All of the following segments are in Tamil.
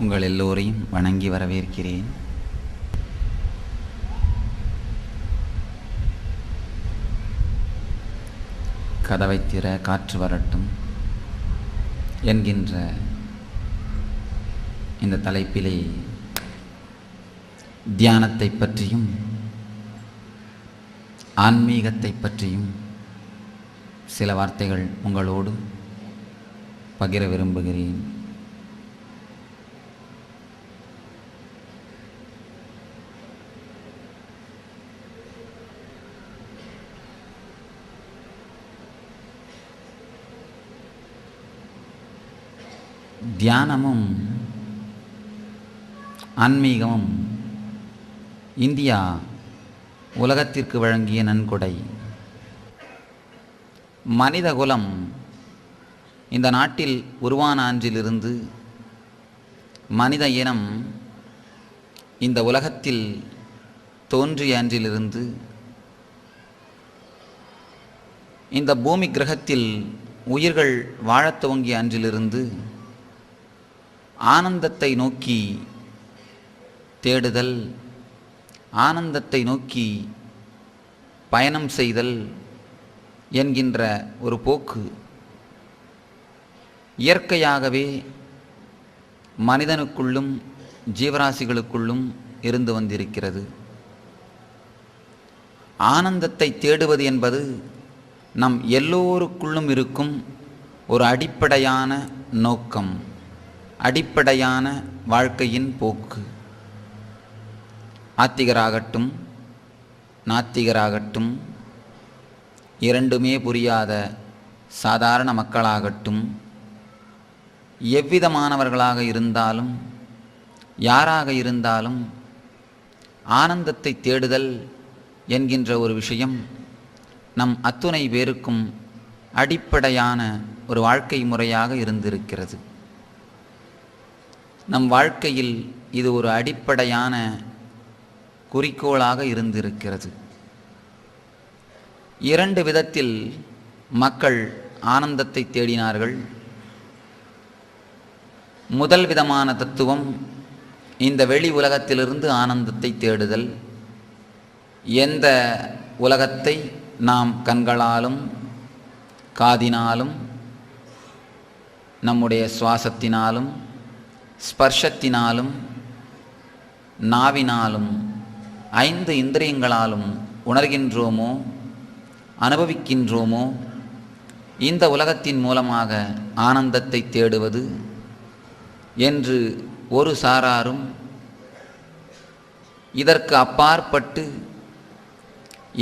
உங்கள் எல்லோரையும் வணங்கி வரவேற்கிறேன். கதவை திற காற்று வரட்டும் என்கின்ற இந்த தலைப்பிலே தியானத்தை பற்றியும் ஆன்மீகத்தை பற்றியும் சில வார்த்தைகள் உங்களோடு பகிர விரும்புகிறேன். தியானமும் ஆன்மீகமும் இந்தியா உலகத்திற்கு வழங்கிய நன்கொடை. மனிதகுலம் இந்த நாட்டில் உருவான அன்றிலிருந்து மனித இனம் இந்த உலகத்தில் தோன்றிய அன்றிலிருந்து இந்த பூமி கிரகத்தில் உயிர்கள் வாழத் துவங்கிய அன்றிலிருந்து ஆனந்தத்தை நோக்கி தேடுதல், ஆனந்தத்தை நோக்கி பயணம் செய்தல் என்கின்ற ஒரு போக்கு இயற்கையாகவே மனிதனுக்குள்ளும் ஜீவராசிகளுக்குள்ளும் இருந்து வந்திருக்கிறது. ஆனந்தத்தை தேடுவது என்பது நம் எல்லோருக்குள்ளும் இருக்கும் ஒரு அடிப்படையான நோக்கம், அடிப்படையான வாழ்க்கையின் போக்கு. ஆத்திகராகட்டும் நாத்திகராகட்டும், இரண்டுமே புரியாத சாதாரண மக்களாகட்டும், எவ்விதமானவர்களாக இருந்தாலும் யாராக இருந்தாலும் ஆனந்தத்தை தேடுதல் என்கின்ற ஒரு விஷயம் நம் அத்துணை பேருக்கும் அடிப்படையான ஒரு வாழ்க்கை முறையாக இருந்திருக்கிறது. நம் வாழ்க்கையில் இது ஒரு அடிப்படையான குறிக்கோளாக இருந்திருக்கிறது. இரண்டு விதத்தில் மக்கள் ஆனந்தத்தை தேடினார்கள். முதல் விதமான தத்துவம் இந்த வெளி உலகத்திலிருந்து ஆனந்தத்தை தேடுதல். எந்த உலகத்தை நாம் கண்களாலும் காதினாலும் நம்முடைய சுவாசத்தினாலும் ஸ்பர்ஷத்தினாலும் நாவினாலும் 5 இந்திரியங்களாலும் உணர்கின்றோமோ அனுபவிக்கின்றோமோ, இந்த உலகத்தின் மூலமாக ஆனந்தத்தை தேடுவது என்று ஒரு சாராரும், இதற்கு அப்பாற்பட்டு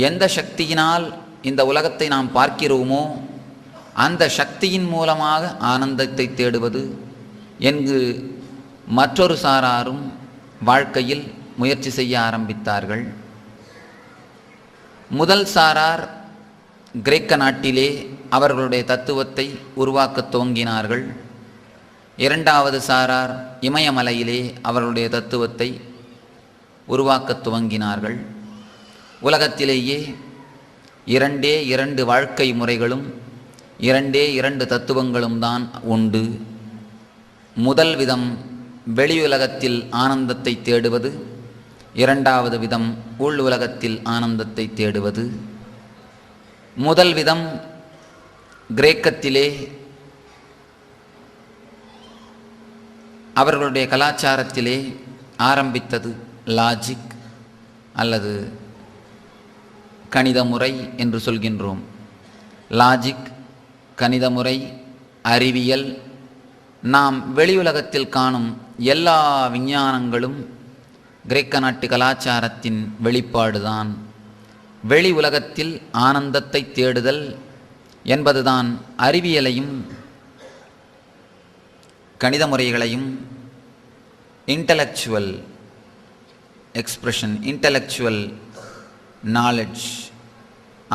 எந்த சக்தியினால் இந்த உலகத்தை நாம் பார்க்கிறோமோ அந்த சக்தியின் மூலமாக ஆனந்தத்தை தேடுவது என்று மற்றொரு சாராரும் வாழ்க்கையில் முயற்சி செய்ய ஆரம்பித்தார்கள். முதல் சாரார் கிரேக்க நாட்டிலே அவர்களுடைய தத்துவத்தை உருவாக்கத் துவங்கினார்கள். இரண்டாவது சாரார் இமயமலையிலே அவர்களுடைய தத்துவத்தை உருவாக்கத் துவங்கினார்கள். உலகத்திலேயே 2 வாழ்க்கை முறைகளும் 2 தத்துவங்களும் தான் உண்டு. முதல் விதம் வெளியுலகத்தில் ஆனந்தத்தை தேடுவது, இரண்டாவது விதம் உள் உலகத்தில் ஆனந்தத்தை தேடுவது. முதல் விதம் கிரேக்கத்திலே அவர்களுடைய கலாச்சாரத்திலே ஆரம்பித்தது. லாஜிக் அல்லது கணித முறை என்று சொல்கின்றோம். லாஜிக், கணித முறை, அறிவியல், நாம் வெளியுலகத்தில் காணும் எல்லா விஞ்ஞானங்களும் கிரேக்க நாட்டு கலாச்சாரத்தின் வெளிப்பாடுதான். வெளி உலகத்தில் ஆனந்தத்தை தேடுதல் என்பதுதான் அறிவியலையும் கணித முறைகளையும் intellectual expression, intellectual knowledge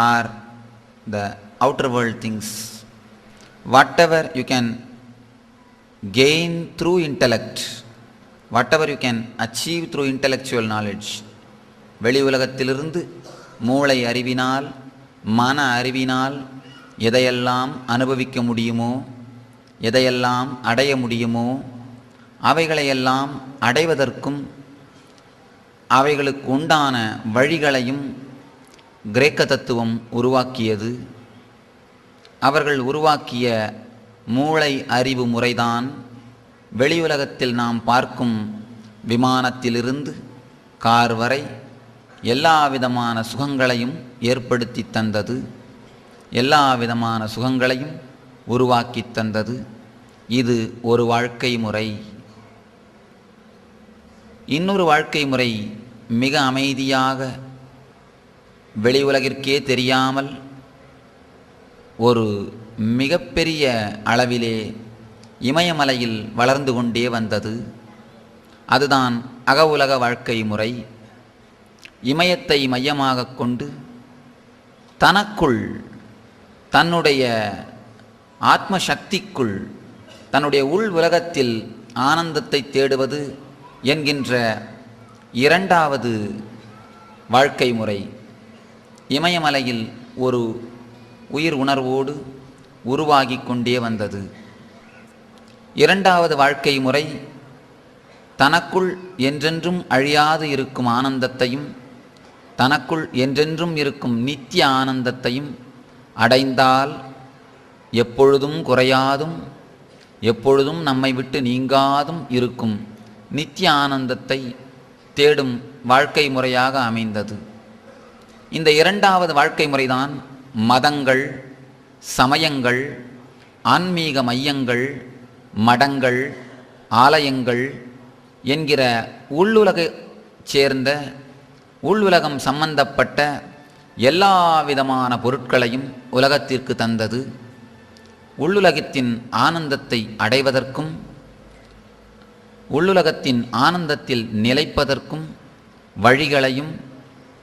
R the outer world things, whatever you can gain through intellect, whatever you can achieve through intellectual knowledge, வெளி உலகத்திலிருந்து மூளை அறிவினால் மன அறிவினால் எதையெல்லாம் அனுபவிக்க முடியுமோ, எதையெல்லாம் அடைய முடியுமோ அவைகளையெல்லாம் அடைவதற்கும் அவைகளுக்கு உண்டான வழிகளையும் கிரேக்க தத்துவம் உருவாக்கியது. அவர்கள் உருவாக்கிய மூளை அறிவு முறைதான் வெளியுலகத்தில் நாம் பார்க்கும் விமானத்திலிருந்து கார் வரை எல்லா விதமான சுகங்களையும் ஏற்படுத்தி தந்தது, எல்லா விதமான சுகங்களையும் உருவாக்கி தந்தது. இது ஒரு வாழ்க்கை முறை. இன்னொரு வாழ்க்கை முறை மிக அமைதியாக வெளி உலகிற்கே தெரியாமல் ஒரு மிகப்பெரிய அளவிலே இமயமலையில் வளர்ந்து கொண்டே வந்தது. அதுதான் அக உலக வாழ்க்கை முறை. இமயத்தை மையமாக கொண்டு தனக்குள், தன்னுடைய ஆத்ம சக்திக்குள், தன்னுடைய உள் உலகத்தில் ஆனந்தத்தை தேடுவது என்கின்ற இரண்டாவது வாழ்க்கை முறை இமயமலையில் ஒரு உயிர் உணர்வோடு உருவாகி கொண்டே வந்தது. இரண்டாவது வாழ்க்கை முறை தனக்குள் என்றென்றும் அழியாது இருக்கும் ஆனந்தத்தையும், தனக்குள் என்றென்றும் இருக்கும் நித்திய ஆனந்தத்தையும் அடைந்தால் எப்பொழுதும் குறையாதும் எப்பொழுதும் நம்மை விட்டு நீங்காதும் இருக்கும் நித்திய ஆனந்தத்தை தேடும் வாழ்க்கை முறையாக அமைந்தது. இந்த இரண்டாவது வாழ்க்கை முறைதான் மதங்கள், சமயங்கள், ஆன்மீக மையங்கள், மடங்கள், ஆலயங்கள் என்கிற உள்ளுலகை சேர்ந்த, உள்ளுலகம் சம்பந்தப்பட்ட எல்லா விதமான பொருட்களையும் உலகத்திற்கு தந்தது. உள்ளுலகத்தின் ஆனந்தத்தை அடைவதற்கும் உள்ளுலகத்தின் ஆனந்தத்தில் நிலைப்பதற்கும் வழிகளையும்,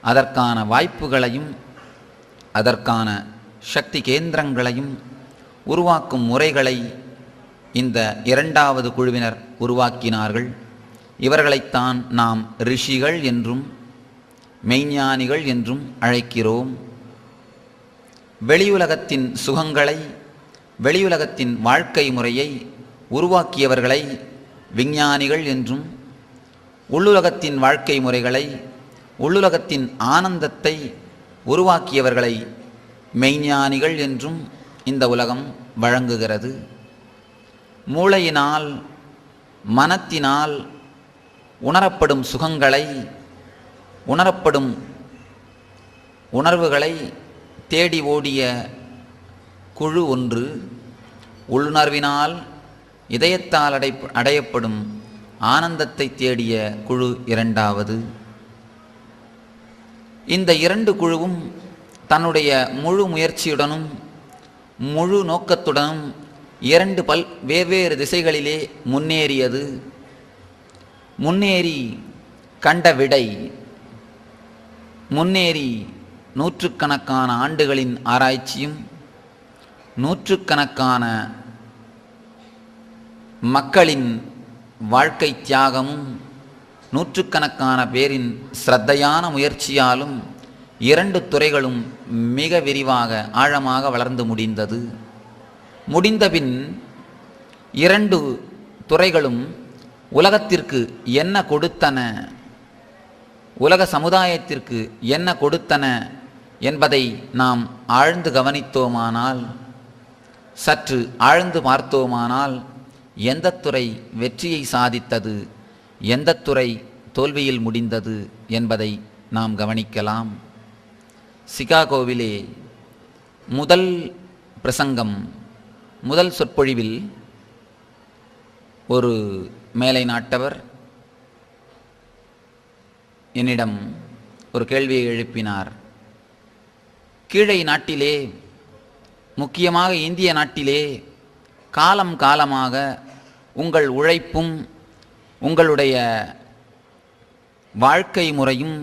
அதற்கான வாய்ப்புகளையும், அதற்கான சக்தி கேந்திரங்களையும் உருவாக்கும் முறைகளை இந்த இரண்டாவது குழுவினர் உருவாக்கினார்கள். இவர்களைத்தான் நாம் ரிஷிகள் என்றும் மெய்ஞானிகள் என்றும் அழைக்கிறோம். வெளியுலகத்தின் சுகங்களை, வெளியுலகத்தின் வாழ்க்கை முறையை உருவாக்கியவர்களை விஞ்ஞானிகள் என்றும், உள்ளுலகத்தின் வாழ்க்கை முறைகளை, உள்ளுலகத்தின் ஆனந்தத்தை உருவாக்கியவர்களை மெய்ஞானிகள் என்றும் இந்த உலகம் வழங்குகிறது. மூளையினால், மனத்தினால் உணரப்படும் சுகங்களை, உணரப்படும் உணர்வுகளை தேடி ஓடிய குழு ஒன்று. உள்ளுணர்வினால், இதயத்தால் அடையப்படும் ஆனந்தத்தை தேடிய குழு இரண்டாவது. இந்த இரண்டு குழுவும் தன்னுடைய முழு முயற்சியுடனும் முழு நோக்கத்துடனும் இரண்டு வெவ்வேறு திசைகளிலே முன்னேறியது. முன்னேறி கண்ட விடை, முன்னேறி நூற்றுக்கணக்கான ஆண்டுகளின் ஆராய்ச்சியும், நூற்றுக்கணக்கான மக்களின் வாழ்க்கை தியாகமும், நூற்றுக்கணக்கான பேரின் ஸ்ரத்தையான முயற்சியாலும் இரண்டு துறைகளும் மிக விரிவாக ஆழமாக வளர்ந்து முடிந்தது. முடிந்தபின் இரண்டு துறைகளும் உலகத்திற்கு என்ன கொடுத்தன, உலக சமுதாயத்திற்கு என்ன கொடுத்தன என்பதை நாம் ஆழ்ந்து கவனித்தோமானால், சற்று ஆழ்ந்து பார்த்தோமானால், எந்த துறை வெற்றியை சாதித்தது, எந்த துறை தோல்வியில் முடிந்தது என்பதை நாம் கவனிக்கலாம். சிகாகோவிலே முதல் பிரசங்கம், முதல் சொற்பொழிவில் ஒரு மேலை நாட்டவர் என்னிடம் ஒரு கேள்வியை எழுப்பினார். கீழை நாட்டிலே, முக்கியமாக இந்திய நாட்டிலே காலம் காலமாக உங்கள் உழைப்பும் உங்களுடைய வாழ்க்கை முறையும்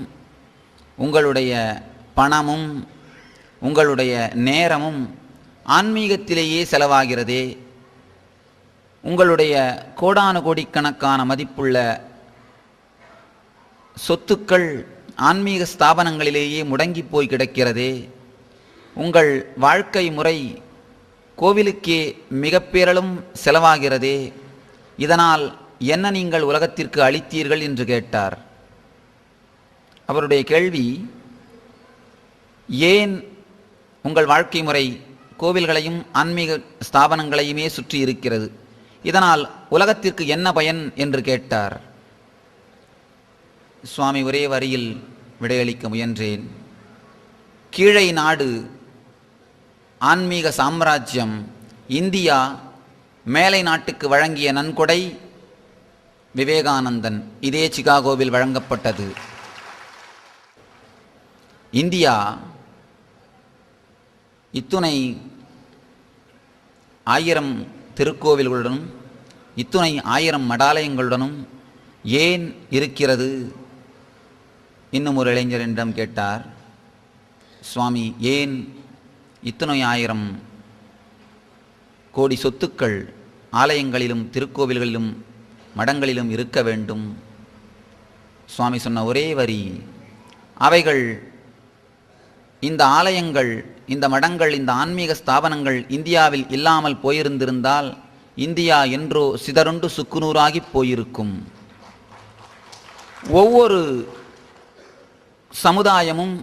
உங்களுடைய பணமும் உங்களுடைய நேரமும் ஆன்மீகத்திலேயே செலவாகிறதே, உங்களுடைய கோடானு கோடிக்கணக்கான மதிப்புள்ள சொத்துக்கள் ஆன்மீக ஸ்தாபனங்களிலேயே முடங்கி போய் கிடக்கிறதே, உங்கள் வாழ்க்கை முறை கோவிலுக்கே மிக பெரிதும் செலவாகிறதே, இதனால் என்ன நீங்கள் உலகத்திற்கு அளித்தீர்கள் என்று கேட்டார். அவருடைய கேள்வி, ஏன் உங்கள் வாழ்க்கை முறை கோவில்களையும் ஆன்மீக ஸ்தாபனங்களையுமே சுற்றி இருக்கிறது, இதனால் உலகத்திற்கு என்ன பயன் என்று கேட்டார். சுவாமி ஒரே வரியில் விடையளிக்க முயன்றேன். கீழை நாடு ஆன்மீக சாம்ராஜ்யம் இந்தியா மேலை நாட்டுக்கு வழங்கிய நன்கொடை விவேகானந்தன் இதே சிகாகோவில் வழங்கப்பட்டது. இந்தியா இத்துணை 1000 திருக்கோவில்களுடனும் இத்துணை 1000 மடாலயங்களுடனும் ஏன் இருக்கிறது? இன்னும் ஒரு இளைஞர் என்னிடம் கேட்டார், சுவாமி, ஏன் இத்துணை 1000 கோடி சொத்துக்கள் ஆலயங்களிலும் திருக்கோவில்களிலும் மடங்களிலும் இருக்க வேண்டும்? சுவாமி சொன்ன ஒரே வரி, அவைகள், இந்த ஆலயங்கள், இந்த மடங்கள், இந்த ஆன்மீக ஸ்தாபனங்கள் இந்தியாவில் இல்லாமல் போயிருந்திருந்தால் இந்தியா என்றோ சிதறுண்டு சுக்குநூறாகி போயிருக்கும். ஒவ்வொரு சமுதாயமும்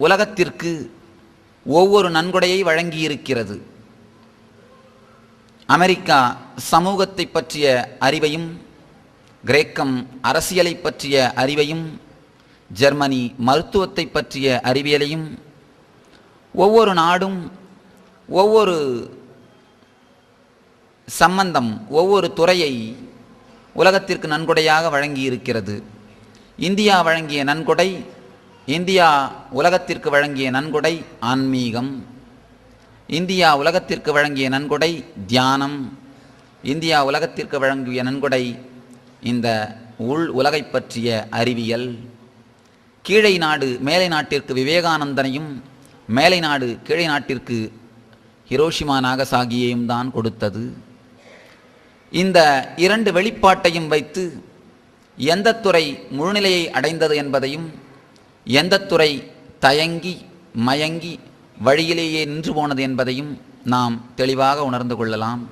உலகத்திற்கு ஒவ்வொரு நன்கொடையை வழங்கியிருக்கிறது. அமெரிக்கா சமூகத்தை பற்றிய அறிவையும், கிரேக்கம் அரசியலை பற்றிய அறிவையும், ஜெர்மனி மருத்துவத்தை பற்றிய அறிவியலையும், ஒவ்வொரு நாடும் ஒவ்வொரு சம்பந்தம், ஒவ்வொரு துறையை உலகத்திற்கு நன்கொடையாக வழங்கியிருக்கிறது. இந்தியா வழங்கிய நன்கொடை, இந்தியா உலகத்திற்கு வழங்கிய நன்கொடை ஆன்மீகம். இந்தியா உலகத்திற்கு வழங்கிய நன்கொடை தியானம். இந்தியா உலகத்திற்கு வழங்கிய நன்கொடை இந்த உள் உலகை பற்றிய அறிவியல். கீழை நாடு மேலை நாட்டிற்கு விவேகானந்தனையும், மேலை நாடு கீழை நாட்டிற்கு ஹிரோஷிமா நாகசாகியையும் தான் கொடுத்தது. இந்த 2 வெளிப்பாட்டையும் வைத்து எந்த துறை முழுநிலையை அடைந்தது என்பதையும், எந்த துறை தயங்கி மயங்கி வழியிலேயே நின்று போனது என்பதையும் நாம் தெளிவாக உணர்ந்து கொள்ளலாம்.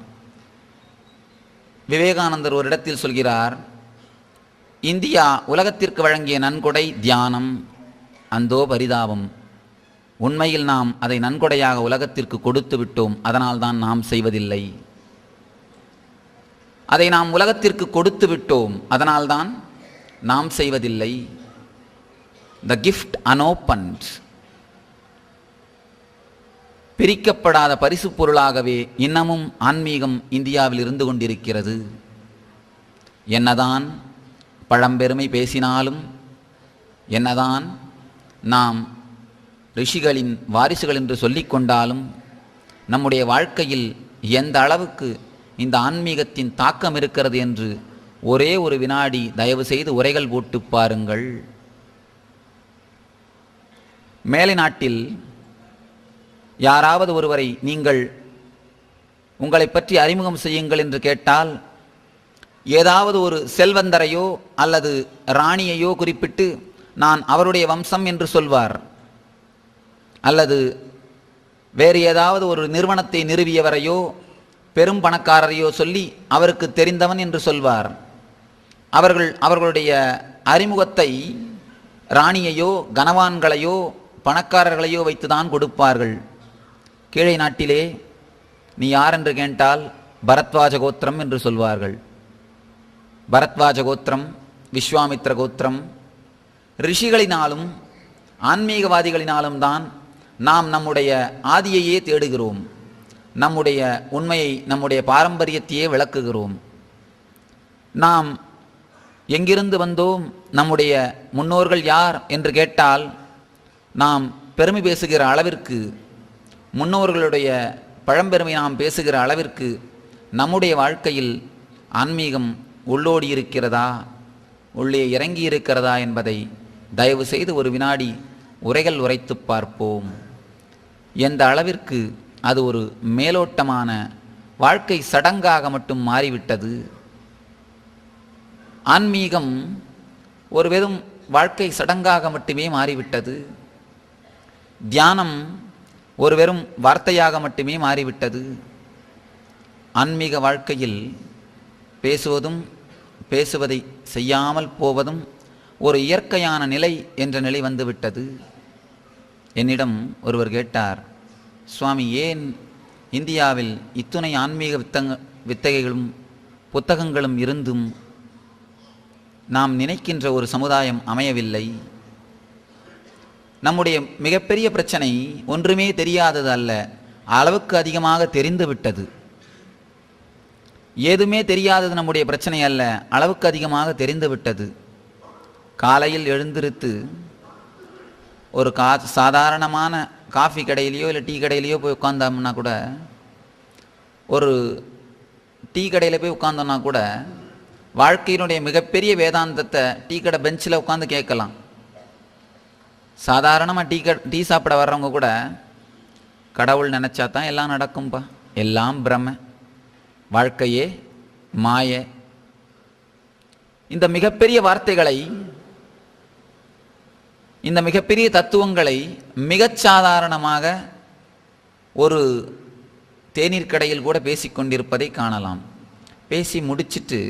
விவேகானந்தர் ஒரு இடத்தில் சொல்கிறார், இந்தியா உலகத்திற்கு வழங்கிய நன்கொடை தியானம். அந்தோ பரிதாபம், உண்மையில் நாம் அதை நன்கொடையாக உலகத்திற்கு கொடுத்து விட்டோம். அதனால்தான் நாம் செய்வதில்லை. அதை நாம் உலகத்திற்கு கொடுத்து விட்டோம், அதனால்தான் நாம் செய்வதில்லை. The gift unopened, பிரிக்கப்படாத பரிசு பொருளாகவே இன்னமும் ஆன்மீகம் இந்தியாவில் இருந்து கொண்டிருக்கிறது. என்னதான் பழம்பெருமை பேசினாலும், என்னதான் நாம் ரிஷிகளின் வாரிசுகள் என்று சொல்லிக்கொண்டாலும், நம்முடைய வாழ்க்கையில் எந்த அளவுக்கு இந்த ஆன்மீகத்தின் தாக்கம் இருக்கிறது என்று ஒரே ஒரு வினாடி தயவு செய்து உரைகள் போட்டு பாருங்கள். மேலை நாட்டில் யாராவது ஒருவரை நீங்கள் உங்களை பற்றி அறிமுகம் செய்யுங்கள் என்று கேட்டால், ஏதாவது ஒரு செல்வந்தரையோ அல்லது ராணியையோ குறிப்பிட்டு நான் அவருடைய வம்சம் என்று சொல்வார். அல்லது வேறு ஏதாவது ஒரு நிறுவனத்தை நிறுவியவரையோ பெரும் பணக்காரரையோ சொல்லி அவருக்கு தெரிந்தவன் என்று சொல்வார். அவர்களுடைய அறிமுகத்தை ராணியையோ கனவான்களையோ பணக்காரர்களையோ வைத்துதான் கொடுப்பார்கள். கீழே நாட்டிலே நீ யார் என்று கேட்டால் பரத்வாஜ கோத்திரம் என்று சொல்வார்கள். பரத்வாஜ கோத்திரம், விஸ்வாமித்ர கோத்திரம். ரிஷிகளினாலும் ஆன்மீகவாதிகளினாலும் தான் நாம் நம்முடைய ஆதியையே தேடுகிறோம், நம்முடைய உண்மையை, நம்முடைய பாரம்பரியத்தையே விளக்குகிறோம். நாம் எங்கிருந்து வந்தோம், நம்முடைய முன்னோர்கள் யார் என்று கேட்டால் நாம் பெருமை பேசுகிற அளவிற்கு, முன்னோர்களுடைய பழம்பெருமை நாம் பேசுகிற அளவிற்கு நம்முடைய வாழ்க்கையில் ஆன்மீகம் உள்ளோடி இருக்கிறதா, உள்ளே இறங்கி இருக்கிறதா என்பதை தயவு செய்து ஒரு வினாடி உரைகள் உரைத்து பார்ப்போம். எந்த அளவிற்கு அது ஒரு மேலோட்டமான வாழ்க்கை சடங்காக மட்டும் மாறிவிட்டது. ஆன்மீகம் ஒரு வெறும் வாழ்க்கை சடங்காக மட்டுமே மாறிவிட்டது. தியானம் ஒரு வெறும் வார்த்தையாக மட்டுமே மாறிவிட்டது. ஆன்மீக வாழ்க்கையில் பேசுவதும் பேசுவதை செய்யாமல் போவதும் ஒரு இயற்கையான நிலை என்ற நிலை வந்துவிட்டது. என்னிடம் ஒருவர் கேட்டார், சுவாமி, ஏன் இந்தியாவில் இத்துணை ஆன்மீக வித்தகைகளும் புத்தகங்களும் இருந்தும் நாம் நினைக்கின்ற ஒரு சமுதாயம் அமையவில்லை? நம்முடைய மிகப்பெரிய பிரச்சனை ஒன்றுமே தெரியாதது அல்ல, அளவுக்கு அதிகமாக தெரிந்து விட்டது. ஏதுமே தெரியாதது நம்முடைய பிரச்சனை அல்ல, அளவுக்கு அதிகமாக தெரிந்து விட்டது. காலையில் எழுந்திருத்து ஒரு சாதாரணமான காஃபி கடையிலையோ இல்லை டீ கடையிலையோ போய் உட்காந்தோம்னா கூட, ஒரு டீ கடையில் போய் உட்காந்தோம்னா கூட வாழ்க்கையினுடைய மிகப்பெரிய வேதாந்தத்தை டீ கடை பெஞ்சில் உட்காந்து கேட்கலாம். சாதாரணமாக டீ சாப்பிட வர்றவங்க கூட, கடவுள் நினச்சா தான் எல்லாம் நடக்கும்பா, எல்லாம் பிரம்ம, வாழ்க்கையே மாய, இந்த மிகப்பெரிய வார்த்தைகளை, இந்த மிகப்பெரிய தத்துவங்களை மிகச் சாதாரணமாக ஒரு தேநீர் கடையில் கூட பேசிக்கொண்டிருப்பதை காணலாம். பேசி முடிச்சுட்டு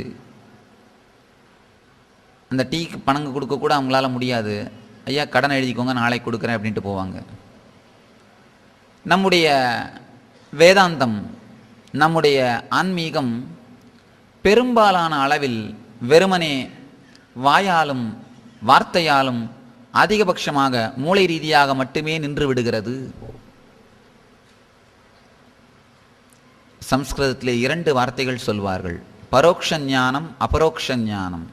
அந்த டீக்கு பணங்க கொடுக்க கூட அவங்களால முடியாது. ஐயா கடன் எழுதிக்கோங்க, நாளைக்கு கொடுக்குறேன் அப்படின்ட்டு போவாங்க. நம்முடைய வேதாந்தம், நம்முடைய ஆன்மீகம் பெரும்பாலான அளவில் வெறுமனே வாயாலும் வார்த்தையாலும் அதிகபட்சமாக மூளை ரீதியாக மட்டுமே நின்று விடுகிறது. சம்ஸ்கிருதத்திலே 2 வார்த்தைகள் சொல்வார்கள், பரோக்ஷ ஞானம், அபரோக்ஷ ஞானம்.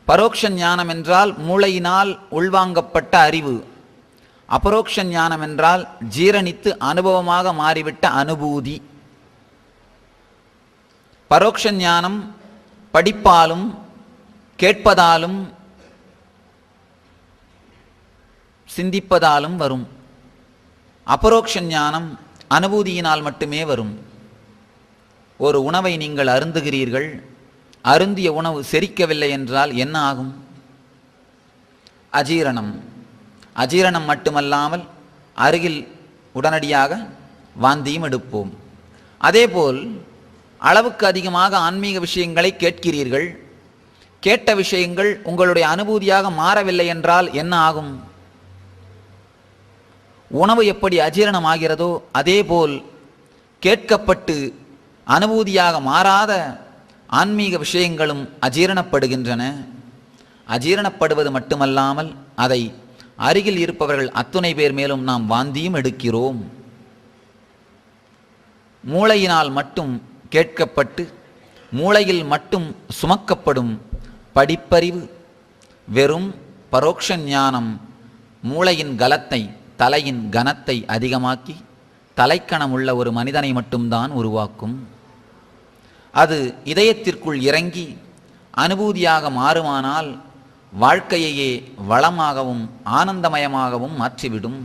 பரோக்ஷ ஞானம் என்றால் மூளையினால் உள்வாங்கப்பட்ட அறிவு, அபரோக்ஷ ஞானம் என்றால் ஜீரணித்து அனுபவமாக மாறிவிட்ட அனுபூதி. பரோக்ஷ ஞானம் படிப்பாலும் கேட்பதாலும் சிந்திப்பதாலும் வரும். அபரோக்ஷ ஞானம் அனுபூதியினால் மட்டுமே வரும். ஒரு உணவை நீங்கள் அருந்துகிறீர்கள், அருந்திய உணவு செரிக்கவில்லை என்றால் என்ன ஆகும்? அஜீரணம். அஜீரணம் மட்டுமல்லாமல் அருகில் உடனடியாக வாந்தியும் எடுப்போம். அதேபோல் அளவுக்கு அதிகமாக ஆன்மீக விஷயங்களை கேட்கிறீர்கள், கேட்ட விஷயங்கள் உங்களுடைய அனுபூதியாக மாறவில்லை என்றால் என்ன ஆகும்? உணவு எப்படி அஜீரணமாகிறதோ அதேபோல் கேட்கப்பட்டு அனுபூதியாக மாறாத ஆன்மீக விஷயங்களும் அஜீரணப்படுகின்றன. அஜீரணப்படுவது மட்டுமல்லாமல் அதை அருகில் இருப்பவர்கள் அத்துணை பேர் மேலும் நாம் வாந்தியும் எடுக்கிறோம். மூளையினால் மட்டும் கேட்கப்பட்டு மூளையில் மட்டும் சுமக்கப்படும் படிப்பறிவு வெறும் பரோக்ஷ ஞானம் மூளையின் கலத்தை, தலையின் கனத்தை அதிகமாக்கி தலைக்கணம் உள்ள ஒரு மனிதனை மட்டும்தான் உருவாக்கும். அது இதயத்திற்குள் இறங்கி அனுபூதியாக மாறுமானால் வாழ்க்கையையே வளமாகவும் ஆனந்தமயமாகவும் மாற்றிவிடும்.